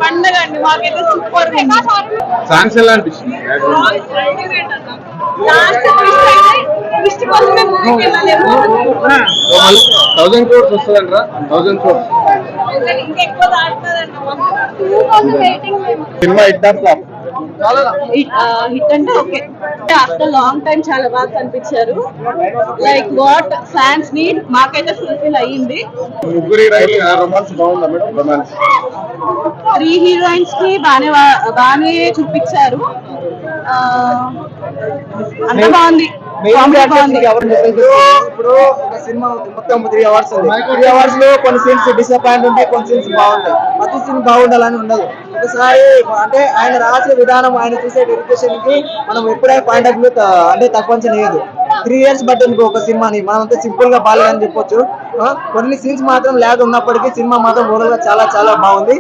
పండగ అండి మాకైతే సూపర్ సాంగ్స్ ఎలా అనిపిస్తుంది? ట్విస్ట్ కోసమే మూవీకి వెళ్ళలేము. 1000 crores వస్తుందంటారా? 1000 crores ఇంకా ఎక్కువ దాటుతుందంట. Cinema hit or flop? Hit అంటే ఓకే, ఆఫ్టర్ లాంగ్ టైం చాలా బాగా కనిపించారు. లైక్ వాట్ ఫ్యాన్స్ నీడ్ మాకైతే ఫుల్ఫిల్ అయ్యింది. ముగ్గురి రొమాన్స్ బాగుందా మేడం? రొమాన్స్ 3 హీరోయిన్స్ కి బాగానే చూపించారు. అంత బాగుంది. ఇప్పుడు ఒక సినిమా మొత్తం 3 అవర్స్ ఉంది. 3 అవర్స్ లో కొన్ని సీన్స్ డిసప్పాయింట్ ఉంటాయి, కొన్ని సీన్స్ బాగుంటాయి. ప్రతి సీన్ బాగుండాలని ఉండదు. ఒకసారి అంటే ఆయన రాసే విధానం, ఆయన చూసే డెడికేషన్ కి మనం ఎప్పుడైనా పాయింట్ ఆఫ్ వ్యూ అంటే తక్కువ లేదు. 3 years బట్టి ఇంకో ఒక సినిమాని మనం అంతా సింపుల్ గా బాగాలేదని చెప్పొచ్చు. కొన్ని సీన్స్ మాత్రం ల్యాగ్ ఉన్నప్పటికీ సినిమా మాత్రం ఓవరాల్ గా చాలా చాలా బాగుంది.